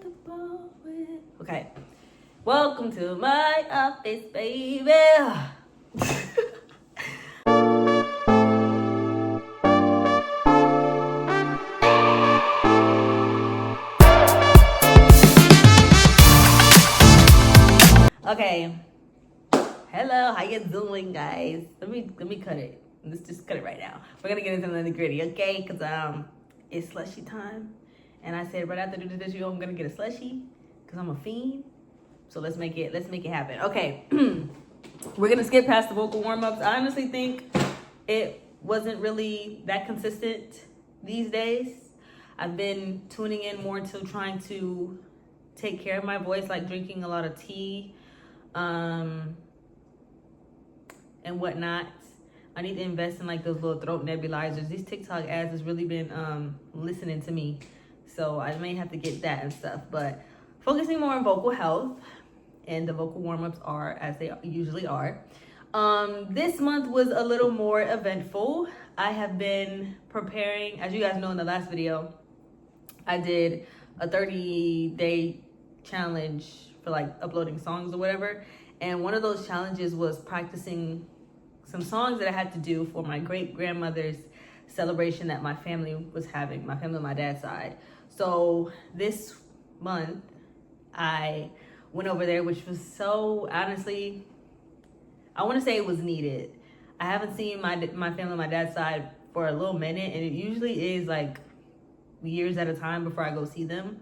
the ball with. Okay. Welcome to my office, baby. Okay. Hello, how you doing, guys? Let me cut it. Let's just cut it right now. We're gonna get into the nitty-gritty, okay? Cause it's slushy time, and I said right after the video I'm gonna get a slushy, cause I'm a fiend. So let's make it happen. Okay, we're gonna skip past the vocal warm-ups. I honestly think it wasn't really that consistent these days. I've been tuning in more to trying to take care of my voice, like drinking a lot of tea, and whatnot. I need to invest in like those little throat nebulizers. These TikTok ads has really been listening to me, so I may have to get that and stuff. But focusing more on vocal health, and the vocal warm-ups are as they usually are. This month was a little more eventful. I have been preparing, as you guys know in the last video, I did a 30-day challenge for like uploading songs or whatever. And one of those challenges was practicing some songs that I had to do for my great-grandmother's celebration that my family was having, my family on my dad's side. So this month, I went over there, which was so, honestly, I want to say it was needed. I haven't seen my family on my dad's side for a little minute, and it usually is like years at a time before I go see them.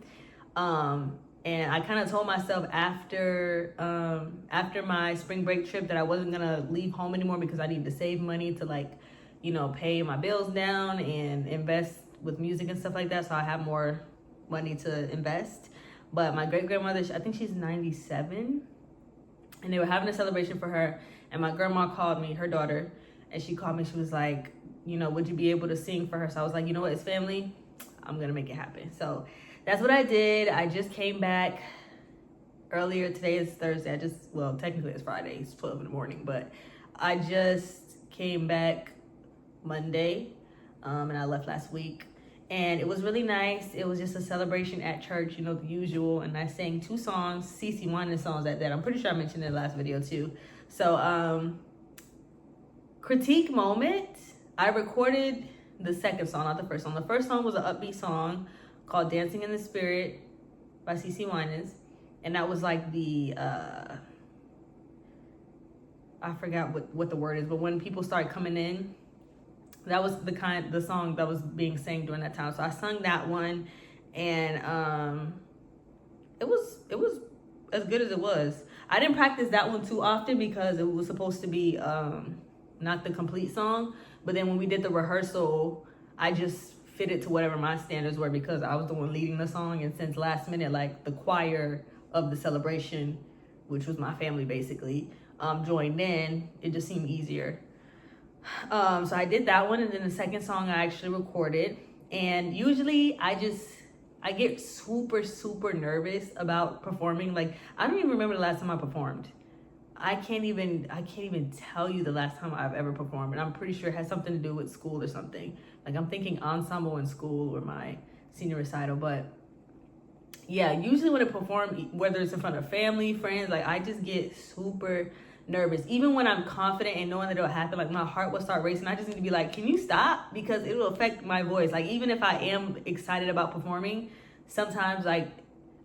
And I kind of told myself after my spring break trip that I wasn't gonna leave home anymore because I needed to save money to, like, you know, pay my bills down and invest with music and stuff like that, so I have more money to invest. But my great-grandmother, I think she's 97, and they were having a celebration for her, and my grandma called me, her daughter, and she called me. She was like, you know, would you be able to sing for her? So I was like, you know what, it's family. I'm gonna make it happen. So that's what I did. I just came back earlier. Today is Thursday. Well, technically it's Friday. It's 12 in the morning, but I just came back Monday, and I left last week. And it was really nice. It was just a celebration at church, you know, the usual. And I sang 2 songs, CeCe Winans songs at that. I'm pretty sure I mentioned it in the last video too. So, critique moment. I recorded the second song, not the first song. The first song was an upbeat song called Dancing in the Spirit by CeCe Winans. And that was like the, I forgot what the word is, but when people start coming in, that was the song that was being sang during that time. So I sung that one, and it was as good as it was. I didn't practice that one too often because it was supposed to be not the complete song. But then when we did the rehearsal, I just fit it to whatever my standards were because I was the one leading the song. And since last minute, like the choir of the celebration, which was my family basically, joined in, it just seemed easier. So I did that one, and then the second song I actually recorded. And usually I get super nervous about performing. Like, I don't even remember the last time I performed. I can't even tell you the last time I've ever performed, and I'm pretty sure it has something to do with school or something. Like, I'm thinking ensemble in school or my senior recital. But yeah, usually when I perform, whether it's in front of family, friends, like, I just get super nervous. Even when I'm confident and knowing that it'll happen, like, my heart will start racing. I just need to be like, can you stop? Because it will affect my voice. Like, even if I am excited about performing, sometimes, like,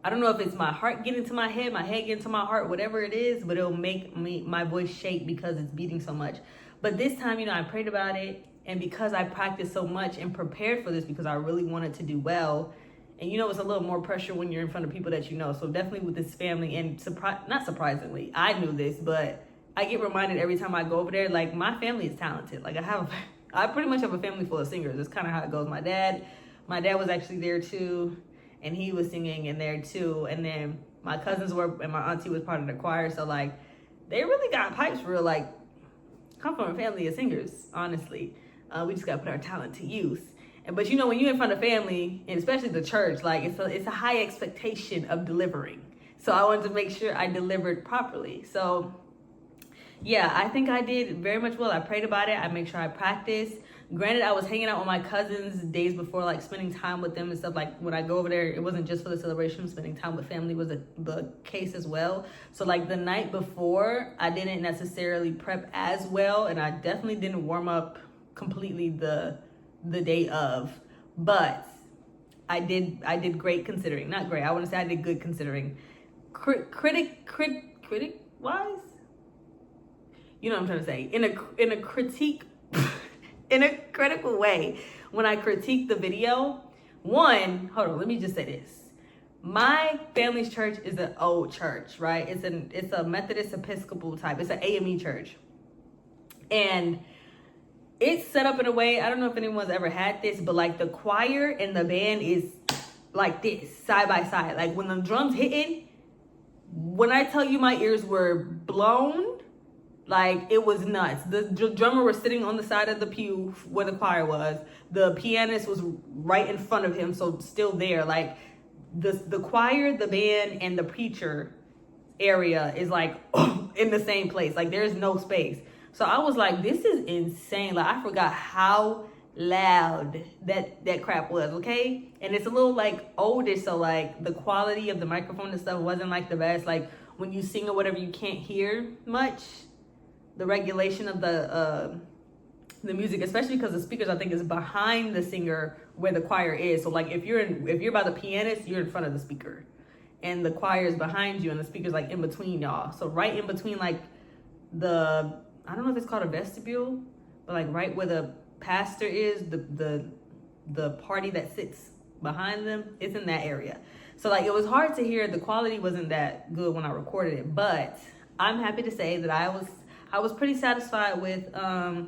I don't know if it's my heart getting to my head getting to my heart, whatever it is, but it'll make my voice shake because it's beating so much. But this time, you know, I prayed about it, and because I practiced so much and prepared for this because I really wanted to do well, and you know, it's a little more pressure when you're in front of people that you know. So definitely with this family, and not surprisingly, I knew this, but I get reminded every time I go over there, like, my family is talented. Like, I pretty much have a family full of singers. That's kind of how it goes. My dad was actually there too, and he was singing in there too. And then my cousins were, and my auntie was part of the choir. So, like, they really got pipes for real. Like, come from a family of singers, honestly. We just got to put our talent to use. But you know, when you're in front of family, and especially the church, like, it's a high expectation of delivering. So I wanted to make sure I delivered properly. So yeah, I think I did very much well. I prayed about it. I make sure I practiced. Granted, I was hanging out with my cousins days before, like spending time with them and stuff. Like when I go over there, it wasn't just for the celebration. Spending time with family was the case as well. So like the night before, I didn't necessarily prep as well, and I definitely didn't warm up completely the day of. But I did great considering. Not great. I want to say I did good considering. Critic wise, you know what I'm trying to say. In a critique. In a critical way, when I critique the video, hold on, let me just say this. My family's church is an old church, right? It's a Methodist Episcopal type. It's an AME church. And it's set up in a way, I don't know if anyone's ever had this, but like the choir and the band is like this, side by side. Like when the drums hitting, when I tell you my ears were blown, like it was nuts. The drummer was sitting on the side of the pew where the choir was. The pianist was right in front of him, so still there. Like the choir, the band, and the preacher area is like in the same place. Like there's no space. So I was like, this is insane. Like I forgot how loud that crap was, okay? And it's a little like oldish, so like the quality of the microphone and stuff wasn't like the best. Like when you sing or whatever, you can't hear much. The regulation of the music, especially because the speakers I think is behind the singer where the choir is. So like if you're by the pianist, you're in front of the speaker, and the choir is behind you, and the speaker's like in between y'all. So right in between like I don't know if it's called a vestibule, but like right where the pastor is, the party that sits behind them, it's in that area. So like it was hard to hear. The quality wasn't that good when I recorded it, but I'm happy to say that I was pretty satisfied with how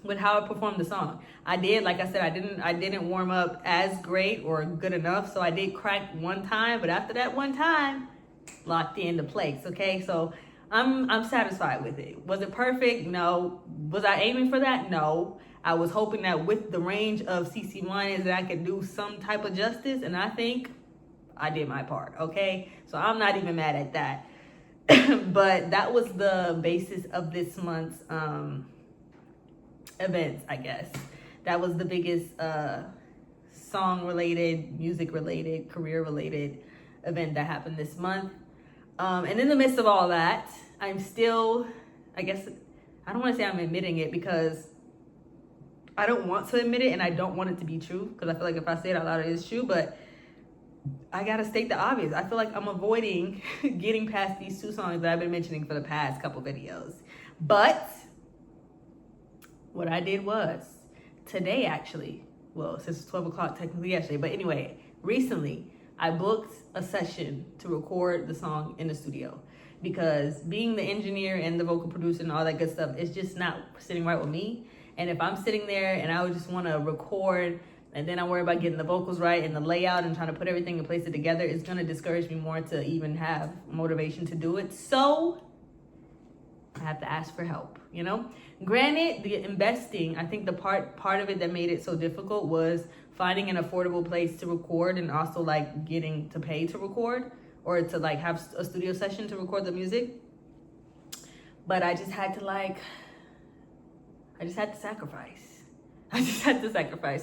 I performed the song. I did, like I said, I didn't warm up as great or good enough, so I did crack one time, but after that one time, locked into place. Okay, so I'm satisfied with it. Was it perfect? No. Was I aiming for that? No. I was hoping that with the range of CC1 is that I could do some type of justice, and I think I did my part. Okay, so I'm not even mad at that. But that was the basis of this month's events, I guess. That was the biggest song related, music related, career related event that happened this month. And in the midst of all that, I'm still, I guess, I don't want to say I'm admitting it because I don't want to admit it and I don't want it to be true, because I feel like if I say it out loud, it is true, but I gotta state the obvious. I feel like I'm avoiding getting past these two songs that I've been mentioning for the past couple videos. But what I did was today, actually, well, since it's 12 o'clock technically yesterday, but anyway, recently I booked a session to record the song in the studio, because being the engineer and the vocal producer and all that good stuff is just not sitting right with me. And if I'm sitting there and I would just want to record and then I worry about getting the vocals right and the layout and trying to put everything and place it together, it's going to discourage me more to even have motivation to do it. So I have to ask for help, you know? Granted, the investing, I think the part of it that made it so difficult was finding an affordable place to record, and also like getting to pay to record, or to like have a studio session to record the music. But I just had to sacrifice.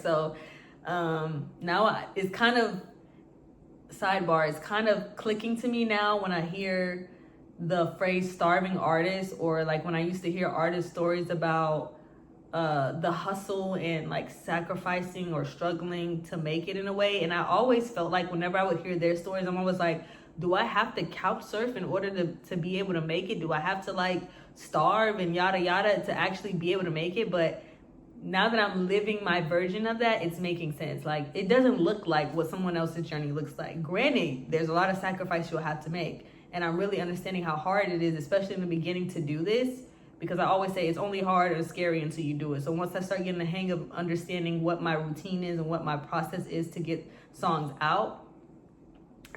So now it's kind of sidebar. It's kind of clicking to me now when I hear the phrase starving artist, or like when I used to hear artist stories about the hustle and like sacrificing or struggling to make it in a way. And I always felt like whenever I would hear their stories, I'm always like, do I have to couch surf in order to be able to make it? Do I have to like starve and yada yada to actually be able to make it? But now that I'm living my version of that, it's making sense. Like it doesn't look like what someone else's journey looks like. Granted, there's a lot of sacrifice you'll have to make, and I'm really understanding how hard it is, especially in the beginning, to do this, because I always say it's only hard and scary until you do it. So once I start getting the hang of understanding what my routine is and what my process is to get songs out,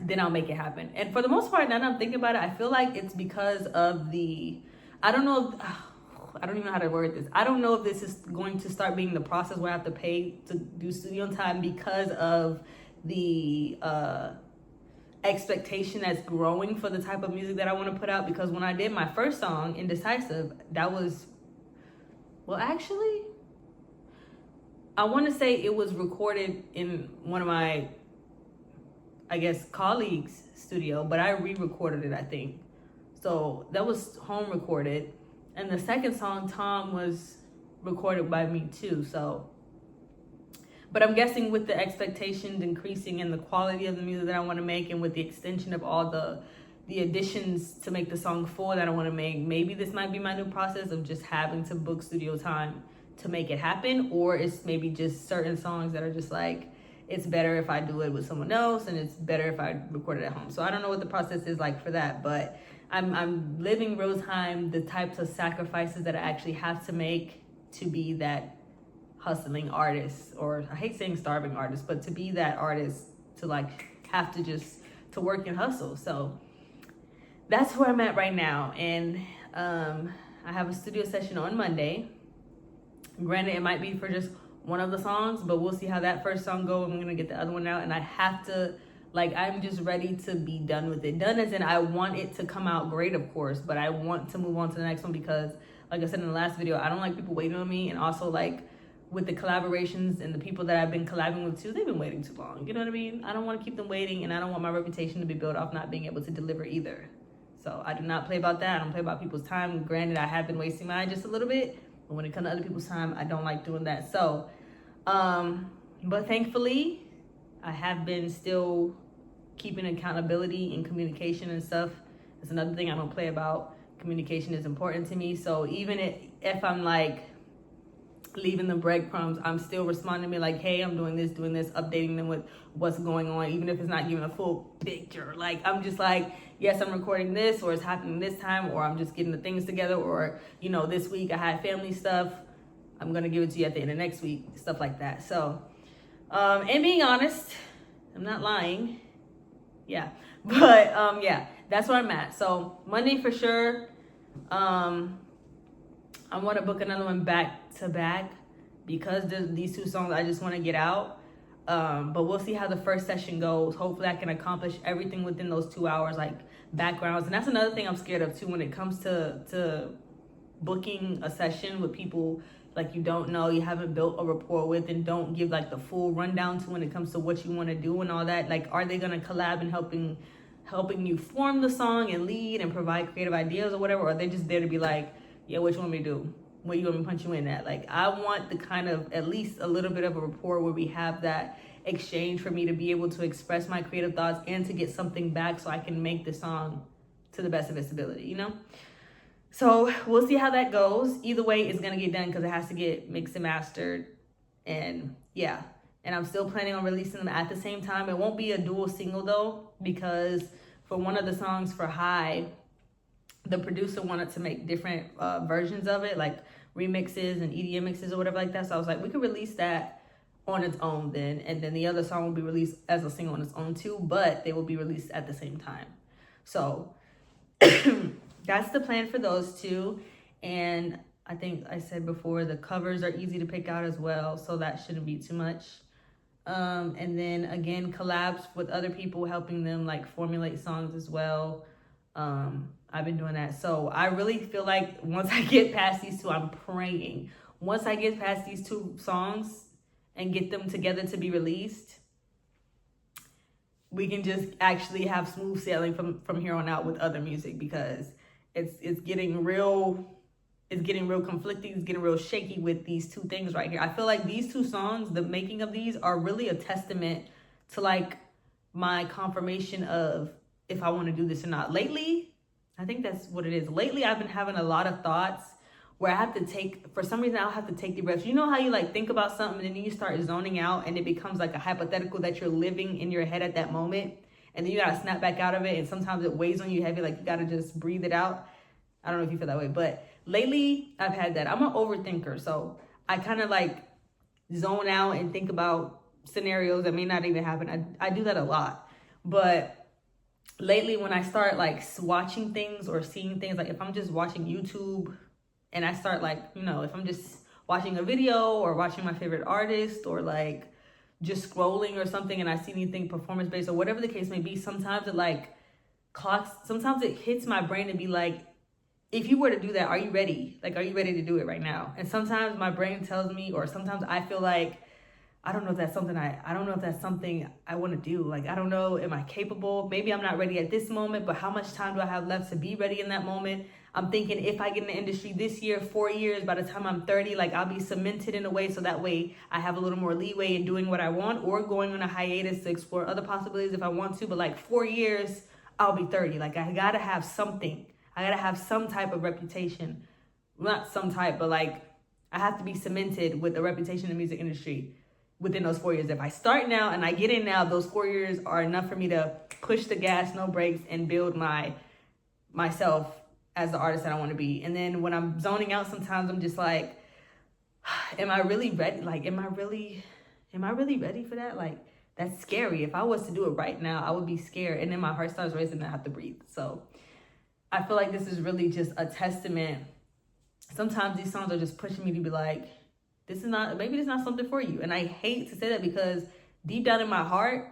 then I'll make it happen. And for the most part, now that I'm thinking about it, I feel like it's because of I don't even know how to word this. I don't know if this is going to start being the process where I have to pay to do studio time because of the expectation that's growing for the type of music that I want to put out. Because when I did my first song, Indecisive, that was, well, actually, I want to say it was recorded in one of my, I guess, colleagues' studio, but I re-recorded it, I think. So that was home recorded. And the second song, Tom, was recorded by me too. So, but I'm guessing with the expectations increasing and the quality of the music that I want to make, and with the extension of all the additions to make the song full that I want to make, maybe this might be my new process of just having to book studio time to make it happen, or it's maybe just certain songs that are just like, it's better if I do it with someone else, and it's better if I record it at home. So I don't know what the process is like for that, but I'm living real time the types of sacrifices that I actually have to make to be that hustling artist, or I hate saying starving artist, but to be that artist, to like have to just to work and hustle. So that's where I'm at right now. And I have a studio session on Monday. Granted, it might be for just one of the songs, but we'll see how that first song goes. I'm gonna get the other one out, and I have to, like, I'm just ready to be done with it. Done as in I want it to come out great, of course, but I want to move on to the next one because, like I said in the last video, I don't like people waiting on me. And also, like, with the collaborations and the people that I've been collabing with too, they've been waiting too long. You know what I mean? I don't want to keep them waiting, and I don't want my reputation to be built off not being able to deliver either. So I do not play about that. I don't play about people's time. Granted, I have been wasting mine just a little bit, but when it comes to other people's time, I don't like doing that. So, but thankfully, I have been still keeping accountability and communication and stuff. That's another thing I don't play about. Communication is important to me. So even if I'm like leaving the breadcrumbs, I'm still responding to me like, hey, I'm doing this, updating them with what's going on, even if it's not giving a full picture. Like, I'm just like, yes, I'm recording this, or it's happening this time, or I'm just getting the things together, or, you know, this week I had family stuff, I'm going to give it to you at the end of next week, stuff like that. So, and being honest, I'm not lying. Yeah. But, yeah, that's where I'm at. So Monday for sure. I want to book another one back to back because these two songs I just want to get out. But we'll see how the first session goes. Hopefully I can accomplish everything within those 2 hours, like backgrounds. And that's another thing I'm scared of too when it comes to booking a session with people like you don't know, you haven't built a rapport with, and don't give like the full rundown to when it comes to what you want to do and all that. Like, are they going to collab in helping you form the song and lead and provide creative ideas or whatever? Or are they just there to be like, yeah, what you want me to do? What you want me to punch you in at? Like, I want the kind of, at least a little bit of a rapport where we have that exchange for me to be able to express my creative thoughts and to get something back so I can make the song to the best of its ability, you know? So we'll see how that goes. Either way, it's gonna get done because it has to get mixed and mastered. And yeah, and I'm still planning on releasing them at the same time. It won't be a dual single though, because for one of the songs for High, the producer wanted to make different versions of it, like remixes and EDM mixes or whatever like that. So I was like, we could release that on its own then, and then the other song will be released as a single on its own too, but they will be released at the same time. So that's the plan for those two. And I think I said before, the covers are easy to pick out as well, so that shouldn't be too much. And then again, collabs with other people, helping them like formulate songs as well. I've been doing that. So I really feel like once I get past these two, I'm praying. Once I get past these two songs and get them together to be released, we can just actually have smooth sailing from here on out with other music, because it's getting real conflicting, it's getting real shaky with these two things right here. I feel like these two songs, the making of these, are really a testament to like my confirmation of if I want to do this or not. Lately, I think that's what it is. Lately, I've been having a lot of thoughts where I have to take, for some reason, I'll have to take the breaths. You know how you like think about something and then you start zoning out and it becomes like a hypothetical that you're living in your head at that moment, and then you gotta snap back out of it, and sometimes it weighs on you heavy, like you gotta just breathe it out. I don't know if you feel that way, but lately I've had that. I'm an overthinker, so I kind of like zone out and think about scenarios that may not even happen. I do that a lot, but lately when I start like watching things or seeing things, like if I'm just watching YouTube and I start like, you know, if I'm just watching a video or watching my favorite artist or like just scrolling or something and I see anything performance based or whatever the case may be, sometimes it like sometimes it hits my brain to be like, if you were to do that, are you ready? Like, are you ready to do it right now? And sometimes my brain tells me, or sometimes I feel like I don't know if that's something I don't know if that's something I want to do. Like, I don't know, am I capable? Maybe I'm not ready at this moment, but how much time do I have left to be ready in that moment? I'm thinking if I get in the industry this year, 4 years, by the time I'm 30, like I'll be cemented in a way so that way I have a little more leeway in doing what I want or going on a hiatus to explore other possibilities if I want to. But like 4 years, I'll be 30. Like I gotta have something. I gotta have some type of reputation. Not some type, but like I have to be cemented with a reputation in the music industry within those 4 years. If I start now and I get in now, those 4 years are enough for me to push the gas, no brakes, and build myself as the artist that I want to be. And then when I'm zoning out, sometimes I'm just like, am I really ready? Like, am I really ready for that? Like, that's scary. If I was to do it right now, I would be scared. And then my heart starts racing and I have to breathe. So I feel like this is really just a testament. Sometimes these songs are just pushing me to be like, maybe this is not something for you. And I hate to say that because deep down in my heart,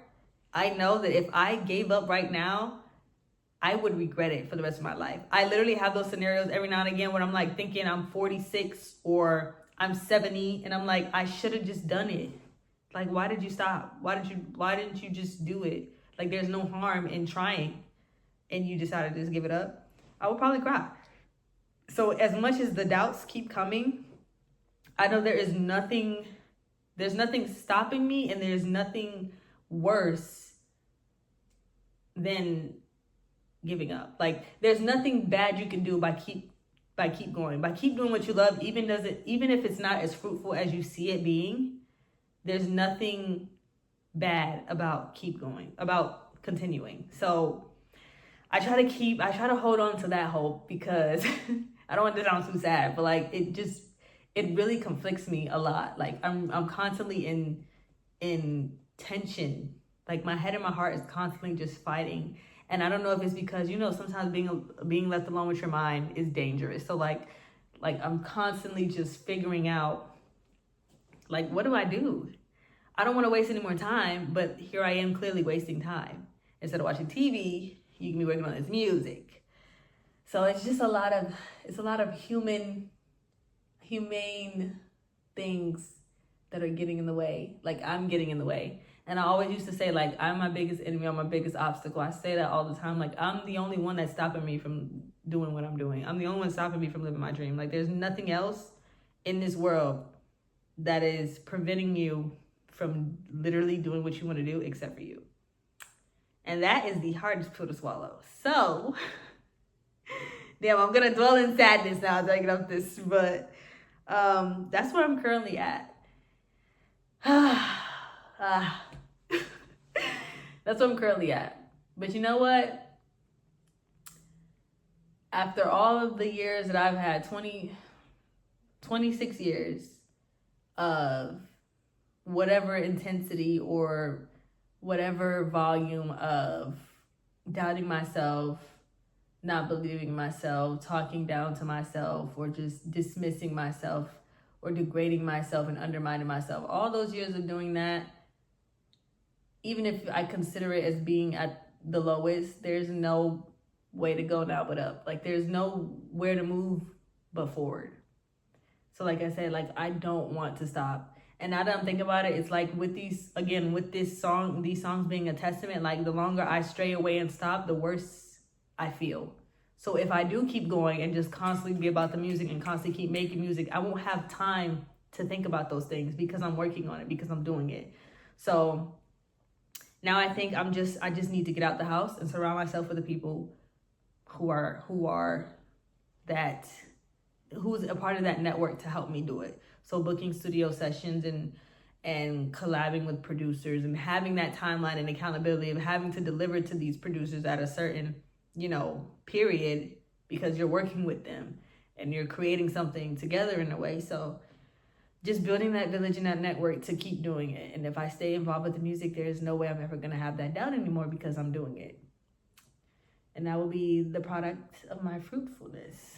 I know that if I gave up right now, I would regret it for the rest of my life. I literally have those scenarios every now and again when I'm like thinking I'm 46 or I'm 70 and I'm like, I should have just done it. Like, why did you stop? Why didn't you just do it? Like, there's no harm in trying and you decided to just give it up. I would probably cry. So as much as the doubts keep coming, I know there's nothing stopping me, and there's nothing worse than giving up. Like, there's nothing bad you can do by keep going, by keep doing what you love, even if it's not as fruitful as you see it being. There's nothing bad about keep going, about continuing. So I try to hold on to that hope because I don't want to sound too sad, but like it really conflicts me a lot. Like I'm constantly in tension. Like my head and my heart is constantly just fighting. And I don't know if it's because, sometimes being left alone with your mind is dangerous. So like I'm constantly just figuring out, like, what do I do? I don't want to waste any more time, but here I am clearly wasting time. Instead of watching TV, you can be working on this music. So it's just a lot of humane things that are getting in the way. Like, I'm getting in the way. And I always used to say, like, I'm my biggest enemy, I'm my biggest obstacle. I say that all the time. Like, I'm the only one that's stopping me from doing what I'm doing. I'm the only one stopping me from living my dream. Like, there's nothing else in this world that is preventing you from literally doing what you want to do except for you. And that is the hardest pill to swallow. So, damn, I'm going to dwell in sadness now as I get off this. But that's where I'm currently at. That's where I'm currently at. But you know what? After all of the years that I've had, 26 years of whatever intensity or whatever volume of doubting myself, not believing in myself, talking down to myself, or just dismissing myself or degrading myself and undermining myself. All those years of doing that, even if I consider it as being at the lowest, there's no way to go now but up. Like, there's nowhere to move but forward. So like I said, like, I don't want to stop. And now that I'm thinking about it, it's like these songs being a testament, like the longer I stray away and stop, the worse I feel. So if I do keep going and just constantly be about the music and constantly keep making music, I won't have time to think about those things because I'm working on it, because I'm doing it. So now I think I just need to get out the house and surround myself with the people who's a part of that network to help me do it. So booking studio sessions and collabing with producers and having that timeline and accountability of having to deliver to these producers at a certain, period, because you're working with them and you're creating something together in a way. So just building that village and that network to keep doing it. And if I stay involved with the music, there's no way I'm ever going to have that doubt anymore because I'm doing it. And that will be the product of my fruitfulness,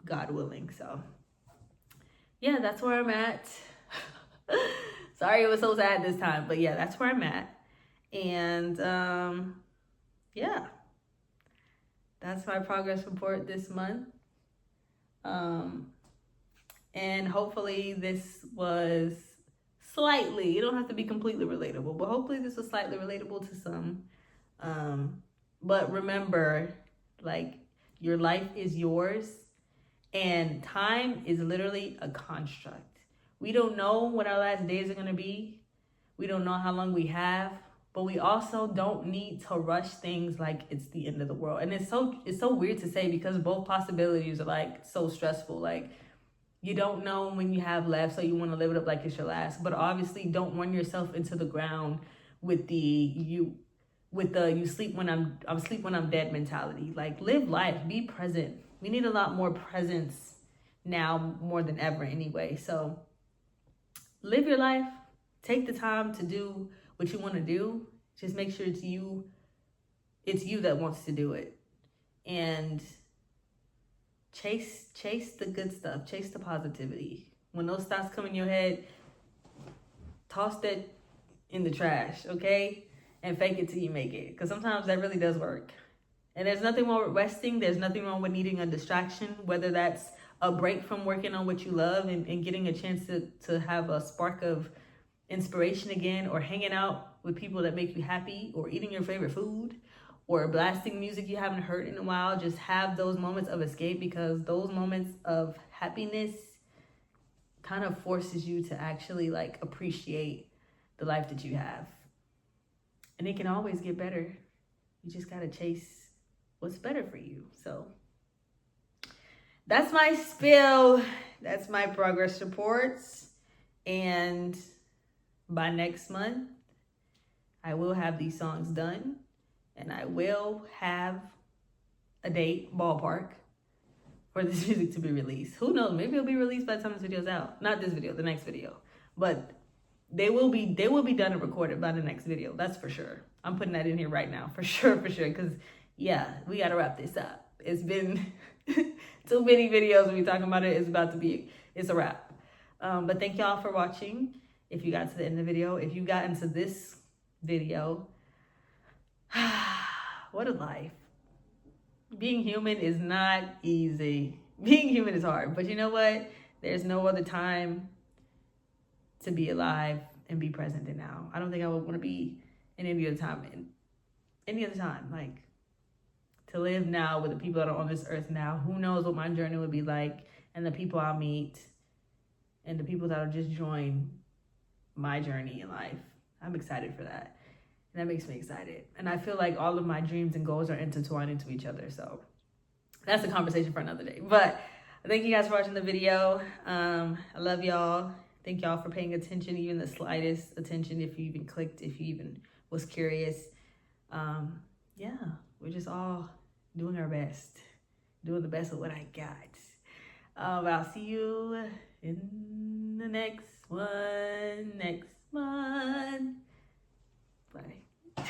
God willing. So yeah, that's where I'm at. Sorry it was so sad this time, but yeah, that's where I'm at. And yeah, that's my progress report this month. And hopefully this was slightly. You don't have to be completely relatable, but hopefully this was slightly relatable to some. But remember, like, your life is yours, and time is literally a construct. We don't know what our last days are going to be. We don't know how long we have, but we also don't need to rush things like it's the end of the world. And it's so weird to say, because both possibilities are like so stressful. Like, you don't know when you have left, so you want to live it up like it's your last. But obviously, don't run yourself into the ground with the you sleep when I'm sleep when I'm dead mentality. Like, live life, be present. We need a lot more presence now more than ever anyway. So live your life. Take the time to do what you want to do. Just make sure it's you that wants to do it. And chase the good stuff. Chase the positivity. When those thoughts come in your head, toss that in the trash, okay? And fake it till you make it. Because sometimes that really does work. And there's nothing wrong with resting. There's nothing wrong with needing a distraction, whether that's a break from working on what you love and getting a chance to have a spark of inspiration again, or hanging out with people that make you happy, or eating your favorite food, or blasting music you haven't heard in a while. Just have those moments of escape, because those moments of happiness kind of forces you to actually like appreciate the life that you have. And it can always get better. You just gotta chase what's better for you. So that's my spill. That's my progress reports. And by next month, I will have these songs done, and I will have a date, ballpark, for this music to be released. Who knows? Maybe it'll be released by the time this video's out. Not this video, the next video. But they will be done and recorded by the next video. That's for sure. I'm putting that in here right now, for sure. Because yeah, we gotta wrap this up. It's been too many videos when we talking about it. It's a wrap. But thank y'all for watching. If you got to the end of the video, if you got into this video, what a life. Being human is not easy. Being human is hard, but you know what? There's no other time to be alive and be present than now. I don't think I would want to be in any other time. Like, to live now with the people that are on this earth now. Who knows what my journey would be like, and the people I'll meet, and the people that'll just join my journey in life. I'm excited for that. And that makes me excited. And I feel like all of my dreams and goals are intertwined into each other. So that's a conversation for another day. But thank you guys for watching the video. I love y'all. Thank y'all for paying attention, even the slightest attention, if you even clicked, if you even was curious. Yeah, we're just all doing our best. Doing the best with what I got. I'll see you in the next one next month. Bye.